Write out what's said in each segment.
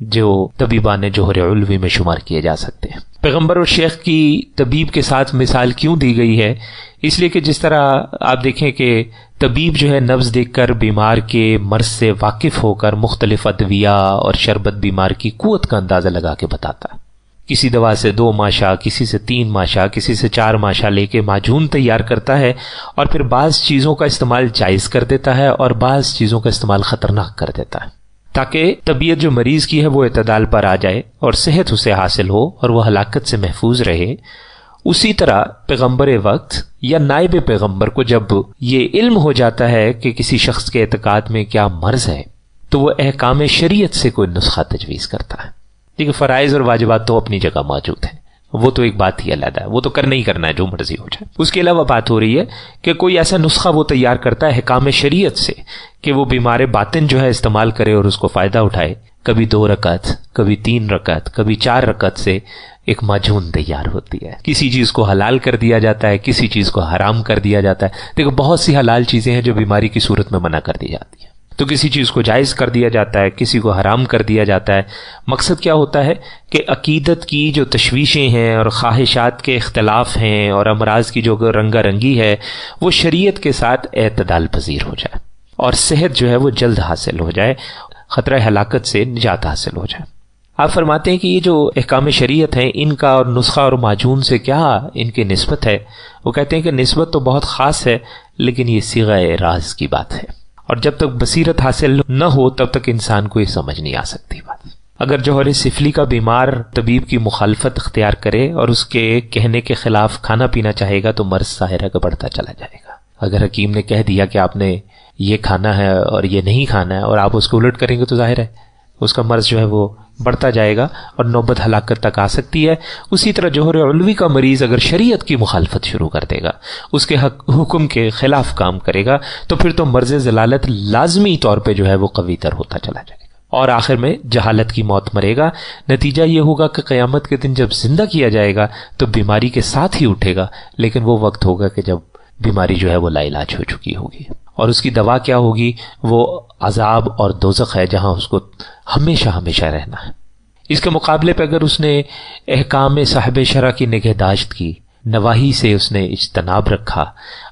جو طبیبان جوہر علوی میں شمار کیے جا سکتے ہیں۔ پیغمبر اور شیخ کی طبیب کے ساتھ مثال کیوں دی گئی ہے؟ اس لیے کہ جس طرح آپ دیکھیں کہ طبیب جو ہے نبض دیکھ کر بیمار کے مرض سے واقف ہو کر مختلف ادویہ اور شربت بیمار کی قوت کا اندازہ لگا کے بتاتا ہے۔ کسی دوا سے 2 ماشا، کسی سے 3 ماشا، کسی سے 4 ماشا لے کے معجون تیار کرتا ہے، اور پھر بعض چیزوں کا استعمال جائز کر دیتا ہے اور بعض چیزوں کا استعمال خطرناک کر دیتا ہے، تاکہ طبیعت جو مریض کی ہے وہ اعتدال پر آ جائے اور صحت اسے حاصل ہو اور وہ ہلاکت سے محفوظ رہے۔ اسی طرح پیغمبر وقت یا نائب پیغمبر کو جب یہ علم ہو جاتا ہے کہ کسی شخص کے اعتقاد میں کیا مرض ہے، تو وہ احکام شریعت سے کوئی نسخہ تجویز کرتا ہے۔ دیکھیں فرائض اور واجبات تو اپنی جگہ موجود ہیں، وہ تو ایک بات ہی علیحدہ ہے، وہ تو کرنا ہی کرنا ہے جو مرضی ہو جائے۔ اس کے علاوہ بات ہو رہی ہے کہ کوئی ایسا نسخہ وہ تیار کرتا ہے احکام شریعت سے کہ وہ بیمار باطن جو ہے استعمال کرے اور اس کو فائدہ اٹھائے۔ کبھی 2 رکعت، کبھی 3 رکعت، کبھی 4 رکعت سے ایک معجون تیار ہوتی ہے۔ کسی چیز کو حلال کر دیا جاتا ہے، کسی چیز کو حرام کر دیا جاتا ہے۔ دیکھو بہت سی حلال چیزیں ہیں جو بیماری کی صورت میں منع کر دی جاتی ہیں، تو کسی چیز کو جائز کر دیا جاتا ہے، کسی کو حرام کر دیا جاتا ہے۔ مقصد کیا ہوتا ہے کہ عقیدت کی جو تشویشیں ہیں اور خواہشات کے اختلاف ہیں اور امراض کی جو رنگا رنگی ہے وہ شریعت کے ساتھ اعتدال پذیر ہو جائے اور صحت جو ہے وہ جلد حاصل ہو جائے، خطرہ ہلاکت سے نجات حاصل ہو جائے۔ آپ فرماتے ہیں کہ یہ جو احکام شریعت ہیں ان کا اور نسخہ اور معجون سے کیا ان کی نسبت ہے؟ وہ کہتے ہیں کہ نسبت تو بہت خاص ہے، لیکن یہ صیغہ راز کی بات ہے، اور جب تک بصیرت حاصل نہ ہو تب تک انسان کو یہ سمجھ نہیں آ سکتی بات۔ اگر جوہر سفلی کا بیمار طبیب کی مخالفت اختیار کرے اور اس کے کہنے کے خلاف کھانا پینا چاہے گا تو مرض ظاہر ہے کہ بڑھتا چلا جائے گا۔ اگر حکیم نے کہہ دیا کہ آپ نے یہ کھانا ہے اور یہ نہیں کھانا ہے اور آپ اس کو الٹ کریں گے تو ظاہر ہے اس کا مرض جو ہے وہ بڑھتا جائے گا اور نوبت ہلاکت تک آ سکتی ہے۔ اسی طرح جوہر علوی کا مریض اگر شریعت کی مخالفت شروع کر دے گا، اس کے حکم کے خلاف کام کرے گا، تو پھر تو مرض ضلالت لازمی طور پہ جو ہے وہ قوی تر ہوتا چلا جائے گا اور آخر میں جہالت کی موت مرے گا۔ نتیجہ یہ ہوگا کہ قیامت کے دن جب زندہ کیا جائے گا تو بیماری کے ساتھ ہی اٹھے گا، لیکن وہ وقت ہوگا کہ جب بیماری جو ہے وہ لا علاج ہو چکی ہوگی، اور اس کی دوا کیا ہوگی؟ وہ عذاب اور دوزخ ہے جہاں اس کو ہمیشہ ہمیشہ رہنا ہے۔ اس کے مقابلے پہ اگر اس نے احکام صاحب شرع کی نگہداشت کی، نواہی سے اس نے اجتناب رکھا،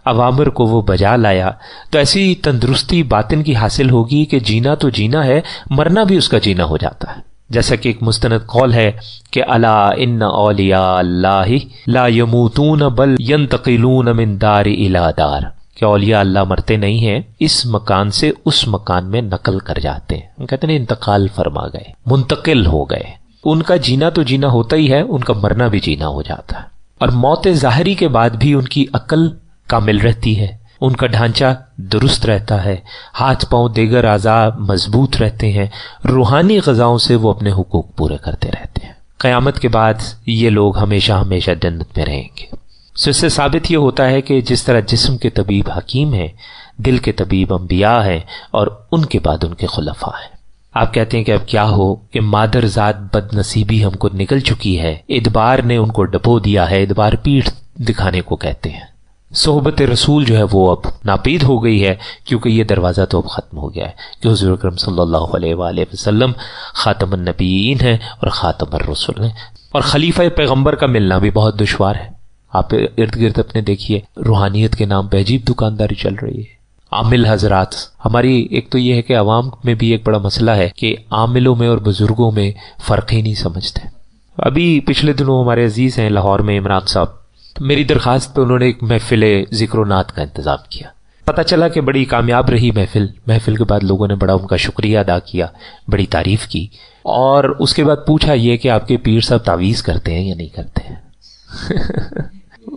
اوامر کو وہ بجا لایا، تو ایسی تندرستی باطن کی حاصل ہوگی کہ جینا تو جینا ہے، مرنا بھی اس کا جینا ہو جاتا ہے۔ جیسا کہ ایک مستند قول ہے کہ الا ان اولیاء اللہ لا یموتون بل ینتقلون من دار الی دار، کہ اولیاء اللہ مرتے نہیں ہیں، اس مکان سے اس مکان میں نقل کر جاتے ہیں۔ کہتے ہیں انتقال فرما گئے، منتقل ہو گئے۔ ان کا جینا تو جینا ہوتا ہی ہے، ان کا مرنا بھی جینا ہو جاتا ہے، اور موت ظاہری کے بعد بھی ان کی عقل کامل رہتی ہے، ان کا ڈھانچہ درست رہتا ہے، ہاتھ پاؤں دیگر اعضاء مضبوط رہتے ہیں، روحانی غذاؤں سے وہ اپنے حقوق پورے کرتے رہتے ہیں۔ قیامت کے بعد یہ لوگ ہمیشہ ہمیشہ جنت میں رہیں گے۔ اس سے ثابت یہ ہوتا ہے کہ جس طرح جسم کے طبیب حکیم ہیں، دل کے طبیب انبیاء ہیں، اور ان کے بعد ان کے خلفاء ہیں۔ آپ کہتے ہیں کہ اب کیا ہو کہ مادر ذات بد نصیبی ہم کو نکل چکی ہے، ادبار نے ان کو ڈبو دیا ہے، ادبار پیٹھ دکھانے کو کہتے ہیں۔ صحبت رسول جو ہے وہ اب ناپید ہو گئی ہے، کیونکہ یہ دروازہ تو اب ختم ہو گیا ہے کہ حضور اکرم صلی اللہ علیہ وآلہ وسلم خاتم النبیین ہیں اور خاتم الرسل ہیں، اور خلیفہ پیغمبر کا ملنا بھی بہت دشوار ہے۔ آپ ارد گرد اپنے دیکھیے، روحانیت کے نام پہ عجیب دکانداری چل رہی ہے۔ عامل حضرات، ہماری ایک تو یہ ہے کہ عوام میں بھی ایک بڑا مسئلہ ہے کہ عاملوں میں اور بزرگوں میں فرق ہی نہیں سمجھتے۔ ابھی پچھلے دنوں ہمارے عزیز ہیں لاہور میں عمران صاحب، میری درخواست پہ انہوں نے ایک محفل ذکر و نعت کا انتظام کیا۔ پتہ چلا کہ بڑی کامیاب رہی محفل کے بعد لوگوں نے بڑا ان کا شکریہ ادا کیا، بڑی تعریف کی، اور اس کے بعد پوچھا یہ کہ آپ کے پیر صاحب تعویذ کرتے ہیں یا نہیں کرتے ہیں؟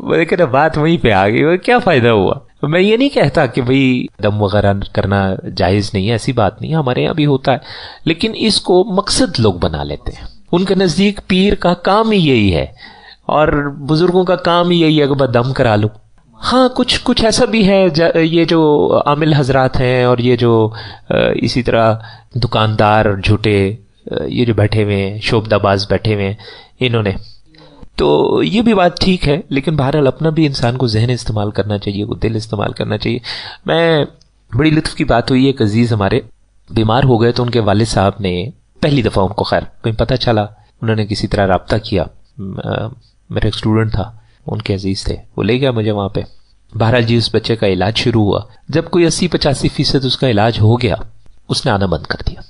لیکن بات وہیں پہ آ گئی، کیا فائدہ ہوا؟ میں یہ نہیں کہتا کہ بھئی دم وغیرہ کرنا جائز نہیں ہے، ایسی بات نہیں، ہمارے یہاں بھی ہوتا ہے، لیکن اس کو مقصد لوگ بنا لیتے ہیں۔ ان کے نزدیک پیر کا کام ہی یہی ہے اور بزرگوں کا کام ہی یہی ہے کہ بس دم کرا لو۔ ہاں کچھ ایسا بھی ہے، یہ جو عامل حضرات ہیں اور یہ جو اسی طرح دکاندار جھوٹے یہ جو بیٹھے ہوئے ہیں، شعبدہ باز بیٹھے ہوئے ہیں، انہوں نے تو یہ بھی بات ٹھیک ہے، لیکن بہرحال اپنا بھی انسان کو ذہن استعمال کرنا چاہیے، وہ دل استعمال کرنا چاہیے۔ میں بڑی لطف کی بات ہوئی، ایک عزیز ہمارے بیمار ہو گئے تو ان کے والد صاحب نے پہلی دفعہ ان کو خیر کہیں پتہ چلا، انہوں نے کسی طرح رابطہ کیا، میرا ایک اسٹوڈنٹ تھا، ان کے عزیز تھے، وہ لے گیا مجھے وہاں پہ. بہرحال جی اس بچے کا علاج شروع ہوا. جب کوئی 80-85% اس کا علاج ہو گیا، اس نے آنا بند کر دیا.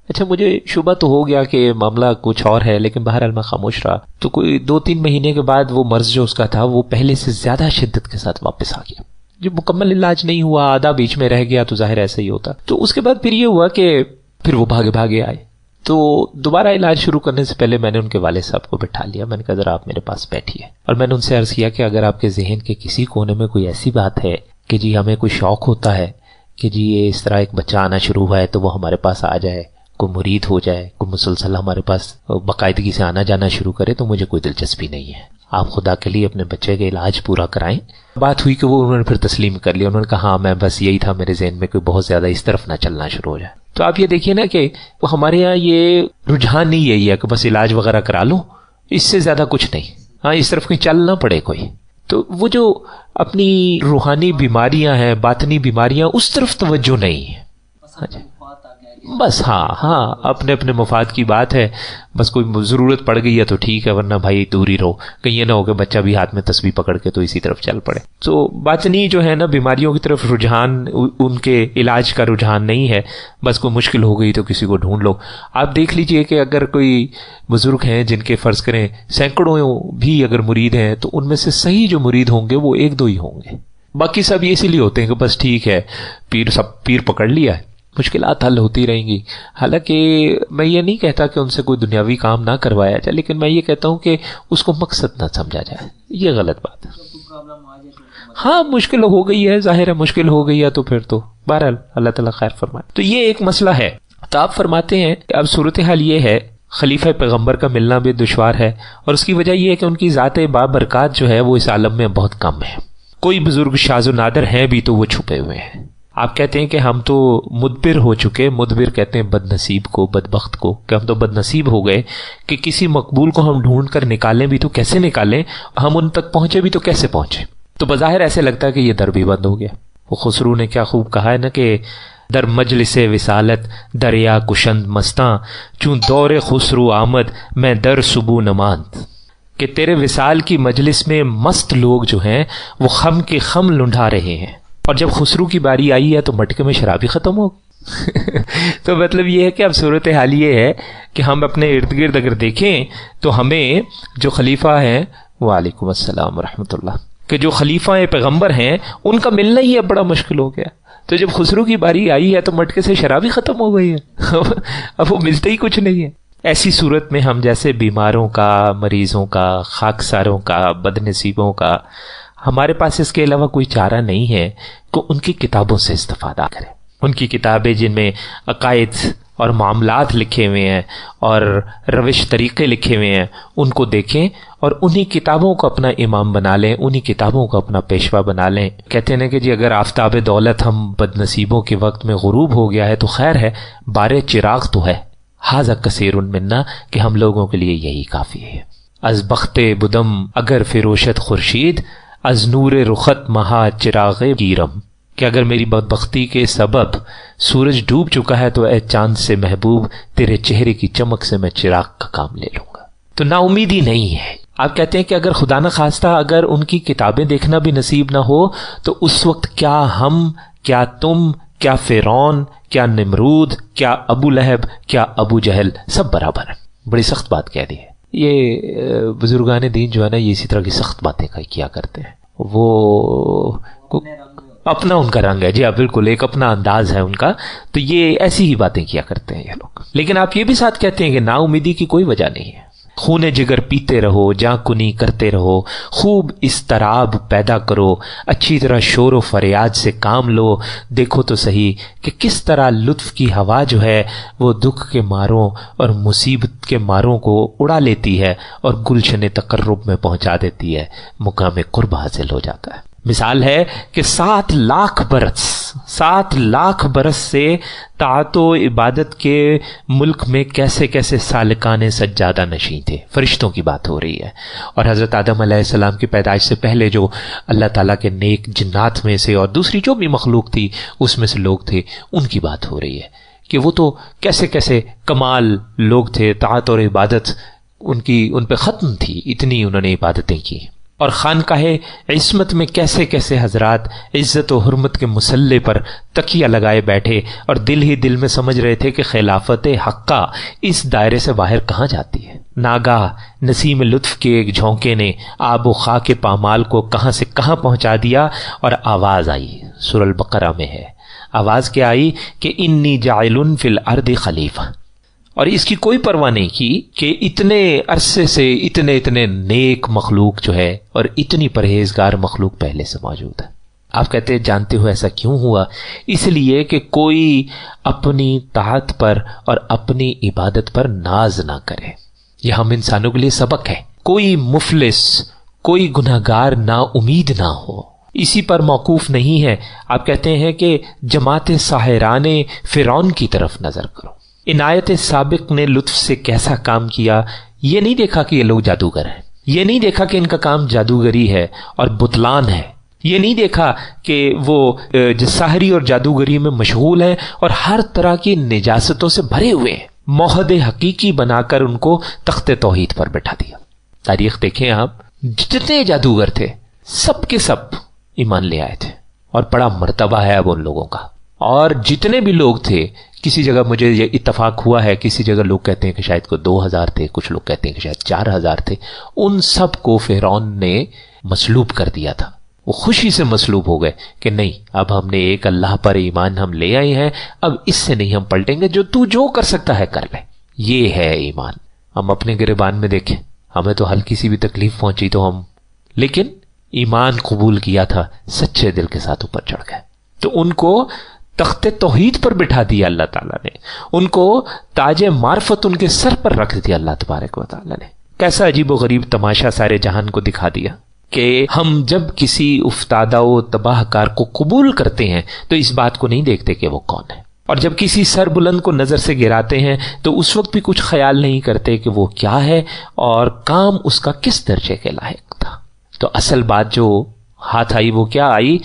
اچھا مجھے شبہ تو ہو گیا کہ معاملہ کچھ اور ہے، لیکن بہرحال میں خاموش رہا. تو کوئی 2-3 مہینے کے بعد وہ مرض جو اس کا تھا وہ پہلے سے زیادہ شدت کے ساتھ واپس آ گیا. جب مکمل علاج نہیں ہوا، آدھا بیچ میں رہ گیا، تو ظاہر ایسا ہی ہوتا. تو اس کے بعد پھر یہ ہوا کہ پھر وہ بھاگے آئے. تو دوبارہ علاج شروع کرنے سے پہلے میں نے ان کے والد صاحب کو بٹھا لیا. میں نے کہا ذرا آپ میرے پاس بیٹھیے، اور میں نے ان سے عرض کیا کہ اگر آپ کے ذہن کے کسی کونے میں کوئی ایسی بات ہے کہ جی ہمیں کوئی شوق ہوتا ہے کہ جی یہ اس طرح ایک بچہ آنا شروع ہوا ہے تو وہ ہمارے پاس آ جائے، کوئی مرید ہو جائے، کوئی مسلسل ہمارے پاس باقاعدگی سے آنا جانا شروع کرے، تو مجھے کوئی دلچسپی نہیں ہے. آپ خدا کے لیے اپنے بچے کا علاج پورا کرائیں. بات ہوئی کہ وہ انہوں نے پھر تسلیم کر لیا. انہوں نے کہا ہاں میں بس یہی تھا میرے ذہن میں، کوئی بہت زیادہ اس طرف نہ چلنا شروع ہو جائے. تو آپ یہ دیکھیے نا کہ ہمارے یہاں یہ رجحان نہیں یہی ہے کہ بس علاج وغیرہ کرا لو، اس سے زیادہ کچھ نہیں. ہاں اس طرف کہیں چل نہ پڑے کوئی. تو وہ جو اپنی روحانی بیماریاں ہیں، باطنی بیماریاں، اس طرف توجہ نہیں ہے. ہاں جی بس ہاں اپنے اپنے مفاد کی بات ہے. بس کوئی ضرورت پڑ گئی ہے تو ٹھیک ہے، ورنہ بھائی دور ہی رہو. کہیں یہ نہ ہو کہ بچہ بھی ہاتھ میں تسبیح پکڑ کے تو اسی طرف چل پڑے. تو باطنی جو ہے نا بیماریوں کی طرف رجحان، ان کے علاج کا رجحان نہیں ہے. بس کوئی مشکل ہو گئی تو کسی کو ڈھونڈ لو. آپ دیکھ لیجئے کہ اگر کوئی بزرگ ہیں جن کے فرض کریں سینکڑوں بھی اگر مرید ہیں، تو ان میں سے صحیح جو مرید ہوں گے وہ 1-2 ہی ہوں گے. باقی سب یہ اسی لیے ہوتے ہیں کہ بس ٹھیک ہے پیر پکڑ لیا ہے، مشکلات حل ہوتی رہیں گی. حالانکہ میں یہ نہیں کہتا کہ ان سے کوئی دنیاوی کام نہ کروایا جائے، لیکن میں یہ کہتا ہوں کہ اس کو مقصد نہ سمجھا جائے. یہ غلط بات ہے. ہاں مشکل ہو گئی ہے، ظاہر ہے مشکل ہو گئی ہے، تو پھر تو بہرحال اللہ تعالیٰ خیر فرمائے. تو یہ ایک مسئلہ ہے. تو آپ فرماتے ہیں کہ اب صورتحال یہ ہے، خلیفہ پیغمبر کا ملنا بھی دشوار ہے، اور اس کی وجہ یہ ہے کہ ان کی ذات بابرکات جو ہے وہ اس عالم میں بہت کم ہے. کوئی بزرگ شاذ و نادر ہیں بھی تو وہ چھپے ہوئے ہیں. آپ کہتے ہیں کہ ہم تو مدبر ہو چکے. مدبر کہتے ہیں بد نصیب کو، بدبخت کو، کہ ہم تو بد نصیب ہو گئے کہ کسی مقبول کو ہم ڈھونڈ کر نکالیں بھی تو کیسے نکالیں، ہم ان تک پہنچے بھی تو کیسے پہنچے. تو بظاہر ایسے لگتا ہے کہ یہ در بھی بند ہو گیا. وہ خسرو نے کیا خوب کہا ہے نا کہ در مجلس وصالت دریا کشند مستاں، چون دور خسرو آمد میں در صبو نماند. کہ تیرے وصال کی مجلس میں مست لوگ جو ہیں وہ خم کے خم لنڈا رہے ہیں، اور جب خسرو کی باری آئی ہے تو مٹکے میں شراب ہی ختم ہو گئی. تو مطلب یہ ہے کہ اب صورتحال یہ ہے کہ ہم اپنے ارد گرد اگر دیکھیں تو ہمیں جو خلیفہ ہیں، وعلیکم السلام ورحمۃ اللہ، کہ جو خلیفہ پیغمبر ہیں ان کا ملنا ہی اب بڑا مشکل ہو گیا. تو جب خسرو کی باری آئی ہے تو مٹکے سے شراب ہی ختم ہو گئی ہے. اب وہ ملتے ہی کچھ نہیں ہے. ایسی صورت میں ہم جیسے بیماروں کا، مریضوں کا، خاکساروں کا، بد نصیبوں کا، ہمارے پاس اس کے علاوہ کوئی چارہ نہیں ہے کہ ان کی کتابوں سے استفادہ کریں. ان کی کتابیں جن میں عقائد اور معاملات لکھے ہوئے ہیں اور روش طریقے لکھے ہوئے ہیں، ان کو دیکھیں اور انہی کتابوں کو اپنا امام بنا لیں، انہی کتابوں کو اپنا پیشوا بنا لیں. کہتے ہیں کہ جی اگر آفتاب دولت ہم بد نصیبوں کے وقت میں غروب ہو گیا ہے تو خیر ہے، بارے چراغ تو ہے. ھذا کثیر منا، کہ ہم لوگوں کے لیے یہی کافی ہے. از بخت بدم اگر فروشت خورشید، از نور رخت مہا چراغ گیرم. کہ اگر میری بدبختی کے سبب سورج ڈوب چکا ہے تو اے چاند سے محبوب تیرے چہرے کی چمک سے میں چراغ کا کام لے لوں گا. تو نا امیدی نہیں ہے. آپ کہتے ہیں کہ اگر خدا نہ خواستہ اگر ان کی کتابیں دیکھنا بھی نصیب نہ ہو تو اس وقت کیا ہم، کیا تم، کیا فرعون، کیا نمرود، کیا ابو لہب، کیا ابو جہل، سب برابر ہیں. بڑی سخت بات کہہ دی ہے. یہ بزرگان دین جو ہے نا یہ اسی طرح کی سخت باتیں کیا کرتے ہیں. وہ اپنا ان کا رنگ ہے. جی ہاں بالکل، ایک اپنا انداز ہے ان کا. تو یہ ایسی ہی باتیں کیا کرتے ہیں یہ لوگ. لیکن آپ یہ بھی ساتھ کہتے ہیں کہ نا امیدی کی کوئی وجہ نہیں ہے. خون جگر پیتے رہو، جاں کنی کرتے رہو، خوب اضطراب پیدا کرو، اچھی طرح شور و فریاد سے کام لو. دیکھو تو صحیح کہ کس طرح لطف کی ہوا جو ہے وہ دکھ کے ماروں اور مصیبت کے ماروں کو اڑا لیتی ہے اور گلشن تقرب میں پہنچا دیتی ہے، مقام قرب حاصل ہو جاتا ہے. مثال ہے کہ 7 لاکھ برس سے طاعت و عبادت کے ملک میں کیسے کیسے سالکان سجادہ نشین تھے. فرشتوں کی بات ہو رہی ہے. اور حضرت آدم علیہ السلام کی پیدائش سے پہلے جو اللہ تعالیٰ کے نیک جنات میں سے اور دوسری جو بھی مخلوق تھی اس میں سے لوگ تھے، ان کی بات ہو رہی ہے کہ وہ تو کیسے کیسے کمال لوگ تھے، طاعت اور عبادت ان پہ ختم تھی، اتنی انہوں نے عبادتیں کی. اور خانقاہ عصمت میں کیسے کیسے حضرات عزت و حرمت کے مسلح پر تکیہ لگائے بیٹھے اور دل ہی دل میں سمجھ رہے تھے کہ خلافت حقہ اس دائرے سے باہر کہاں جاتی ہے. ناگاہ نسیم لطف کے ایک جھونکے نے آب و خاک پامال کو کہاں سے کہاں پہنچا دیا، اور آواز آئی. سورہ البقرہ میں ہے. آواز کیا آئی کہ انی جاعل فی الارض خلیفہ. اور اس کی کوئی پرواہ نہیں کی کہ اتنے عرصے سے اتنے نیک مخلوق جو ہے اور اتنی پرہیزگار مخلوق پہلے سے موجود ہے. آپ کہتے ہیں جانتے ہو ایسا کیوں ہوا؟ اس لیے کہ کوئی اپنی طاعت پر اور اپنی عبادت پر ناز نہ کرے. یہ ہم انسانوں کے لیے سبق ہے. کوئی مفلس، کوئی گناہگار نا امید نہ ہو، اسی پر موقوف نہیں ہے. آپ کہتے ہیں کہ جماعت ساحران فرعون کی طرف نظر کرو. عنایت سابق نے لطف سے کیسا کام کیا. یہ نہیں دیکھا کہ یہ لوگ جادوگر ہیں، یہ نہیں دیکھا کہ ان کا کام جادوگری ہے اور بتلان ہے، یہ نہیں دیکھا کہ وہ ساحری اور جادوگری میں مشغول ہیں اور ہر طرح کی نجاستوں سے بھرے ہوئے ہیں. موحد حقیقی بنا کر ان کو تخت توحید پر بٹھا دیا. تاریخ دیکھیں آپ، جتنے جادوگر تھے سب کے سب ایمان لے آئے تھے، اور بڑا مرتبہ ہے اب ان لوگوں کا. اور جتنے بھی لوگ تھے، کسی جگہ مجھے یہ اتفاق ہوا ہے، کسی جگہ لوگ کہتے ہیں کہ شاید کو 2000 تھے، کچھ لوگ کہتے ہیں کہ شاید 4000 تھے. ان سب کو فرعون نے مسلوب کر دیا تھا. وہ خوشی سے مسلوب ہو گئے کہ نہیں، اب ہم نے ایک اللہ پر ایمان ہم لے آئے ہیں، اب اس سے نہیں ہم پلٹیں گے، جو کر سکتا ہے کر لے. یہ ہے ایمان. ہم اپنے گریبان میں دیکھیں، ہمیں تو ہلکی سی بھی تکلیف پہنچی تو ہم، لیکن ایمان قبول کیا تھا، سچے دل کے ساتھ اوپر چڑھ گئے. تو ان کو تخت توحید پر بٹھا دیا اللہ تعالیٰ نے، ان کو تاج معرفت ان کے سر پر رکھ دیا اللہ تبارک و تعالیٰ نے. کیسا عجیب و غریب تماشا سارے جہان کو دکھا دیا کہ ہم جب کسی افتادہ و تباہ کار کو قبول کرتے ہیں تو اس بات کو نہیں دیکھتے کہ وہ کون ہے، اور جب کسی سر بلند کو نظر سے گراتے ہیں تو اس وقت بھی کچھ خیال نہیں کرتے کہ وہ کیا ہے اور کام اس کا کس درجے کے لائق تھا. تو اصل بات جو ہاتھ آئی وہ کیا آئی؟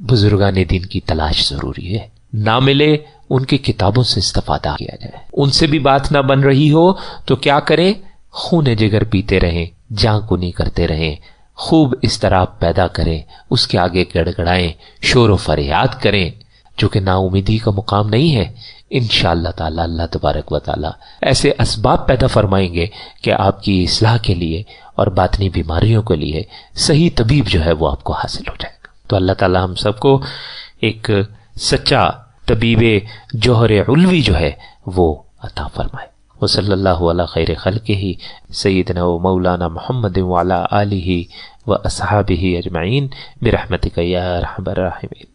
بزرگان دین کی تلاش ضروری ہے. نہ ملے ان کی کتابوں سے استفادہ کیا جائے. ان سے بھی بات نہ بن رہی ہو تو کیا کریں؟ خون جگر پیتے رہیں، جاں کنی کرتے رہیں، خوب اضطراب پیدا کریں، اس کے آگے گڑگڑائیں، شور و فریاد کریں، جو کہ نا امیدی کا مقام نہیں ہے. انشاءاللہ تعالی اللہ تبارک و تعالی ایسے اسباب پیدا فرمائیں گے کہ آپ کی اصلاح کے لیے اور باطنی بیماریوں کے لیے صحیح طبیب جو ہے وہ آپ کو حاصل ہو جائے گا. تو اللہ تعالی ہم سب کو ایک سچا طبیب جوہر علوی جو ہے وہ عطا فرمائے. وصلی اللہ علی خیر خلقہ سیدنا و مولانا محمد وعلی آلہ و اصحابہ اجمعین برحمتک یا ارحم الراحمین.